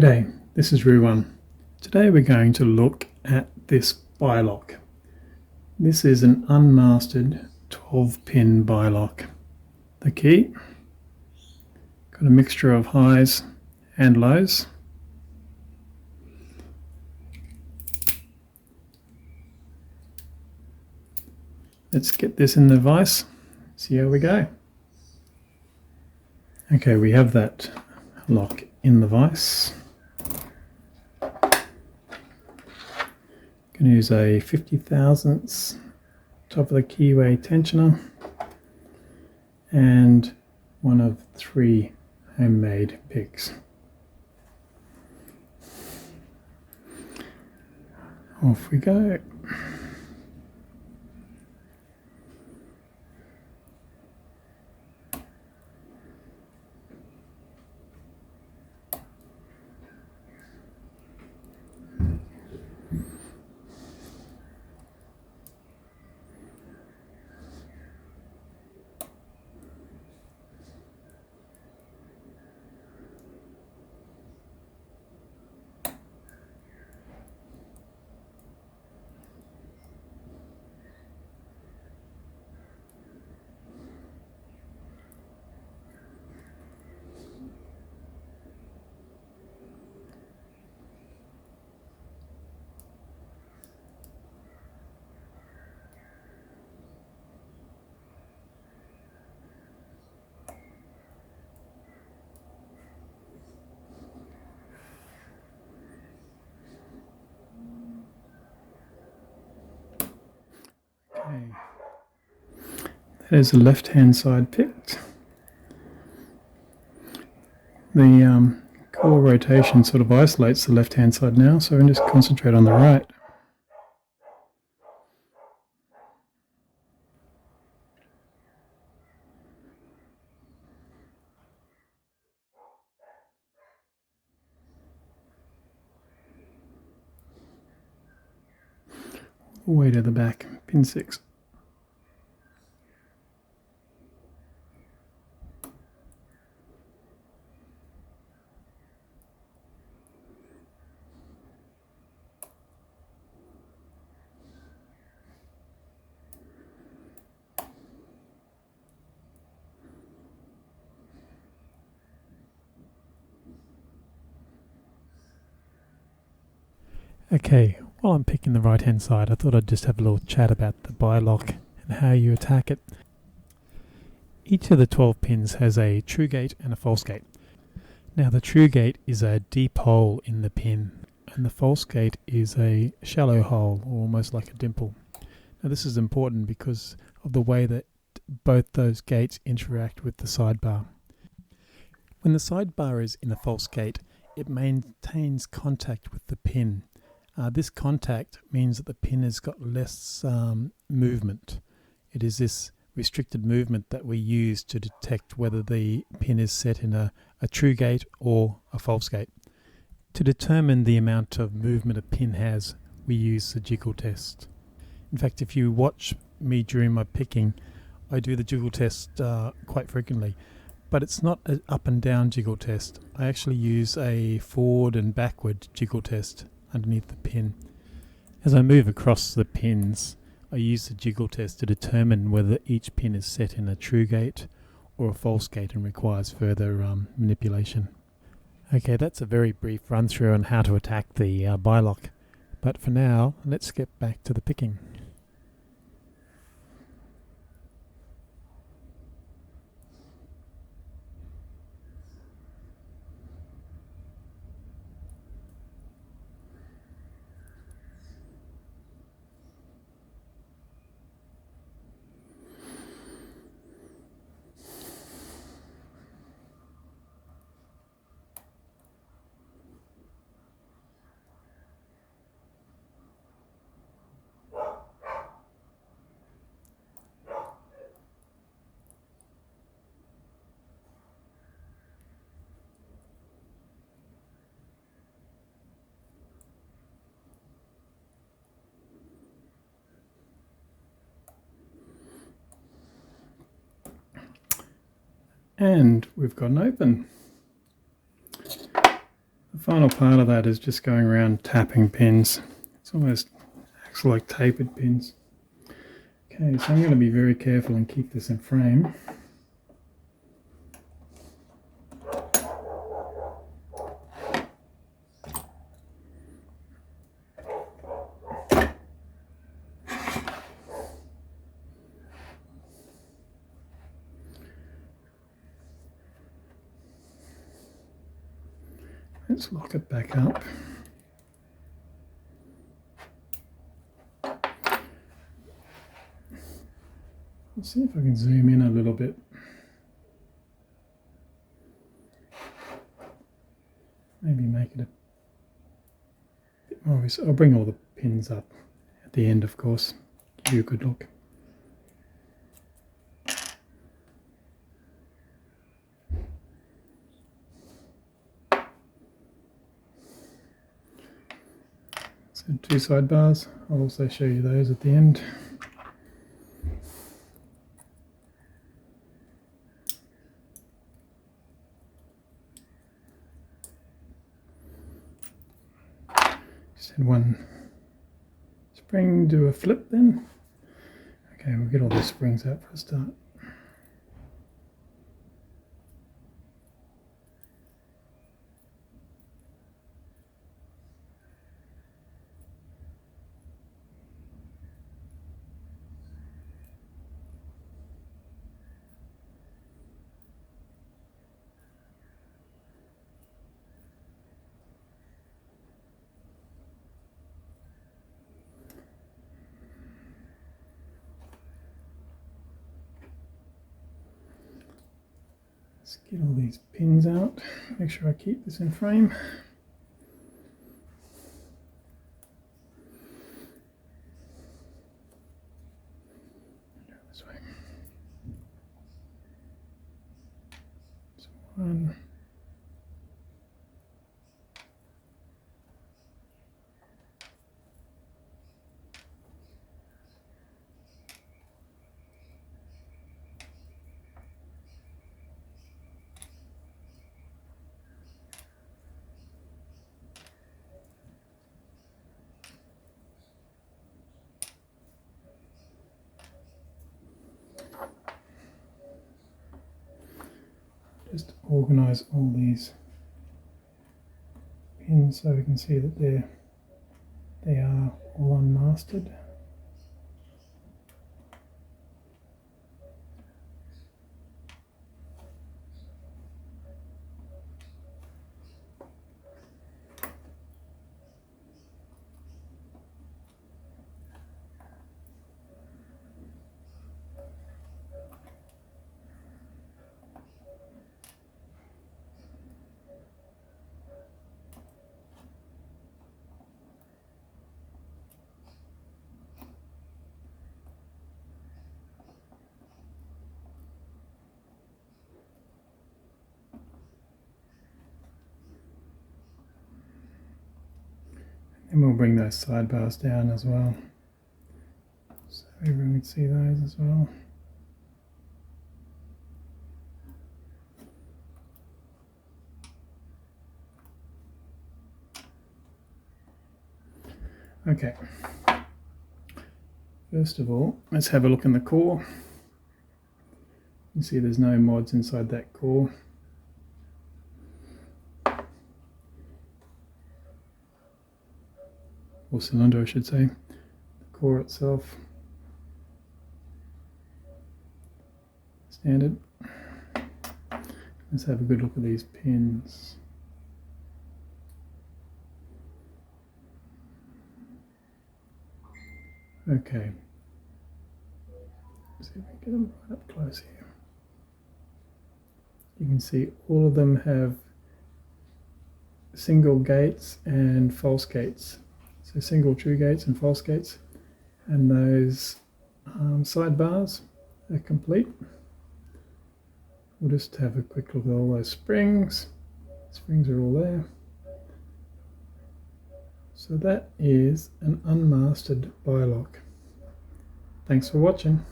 G'day, this is Ruwan. Today we're going to look at this Bilock. This is an unmastered 12-pin Bilock. The key, got a mixture of highs and lows. Let's get this in the vise, see how we go. Okay, we have that lock in the vise. Going to use a 50 thousandths top of the keyway tensioner and one of 3 homemade picks. Off we go. Okay, there's the left-hand side picked. The core rotation sort of isolates the left-hand side now, so we can just concentrate on the right. All the way to the back, pin 6. Okay, while I'm picking the right hand side, I thought I'd just have a little chat about the Bilock and how you attack it. Each of the 12 pins has a true gate and a false gate. Now the true gate is a deep hole in the pin and the false gate is a shallow hole, or almost like a dimple. Now this is important because of the way that both those gates interact with the sidebar. When the sidebar is in a false gate, it maintains contact with the pin. This contact means that the pin has got less movement. It is this restricted movement that we use to detect whether the pin is set in a true gate or a false gate. To determine the amount of movement a pin has, we use the jiggle test. In fact, if you watch me during my picking, I do the jiggle test quite frequently. But it's not an up and down jiggle test. I actually use a forward and backward jiggle test underneath the pin. As I move across the pins, I use the jiggle test to determine whether each pin is set in a true gate or a false gate and requires further manipulation. Okay, that's a very brief run through on how to attack the Bilock, but for now, let's get back to the picking. And we've got an open. The final part of that is just going around tapping pins. It's almost acts like tapered pins. Okay, so I'm going to be very careful and keep this in frame. Let's lock it back up. Let's see if I can zoom in a little bit. Maybe make it a bit more obvious. I'll bring all the pins up at the end, of course. Give you a good look. So 2 sidebars. I'll also show you those at the end. Just had one spring, do a flip then. Okay, we'll get all the springs out for a start. Let's get all these pins out, make sure I keep this in frame. Go this way. So 1. Just organise all these pins so we can see that they are all unmastered. And we'll bring those sidebars down as well, so everyone can see those as well. Okay, first of all, let's have a look in the core. You see there's no mods inside that core. Or cylinder, I should say. The core itself, standard. Let's have a good look at these pins. Okay, let's see if we can get them right up close here. You can see all of them have single gates and false gates. So single true gates and false gates, and those sidebars are complete. We'll just have a quick look at all those springs. Springs are all there. So that is an unmastered Bilock. Thanks for watching.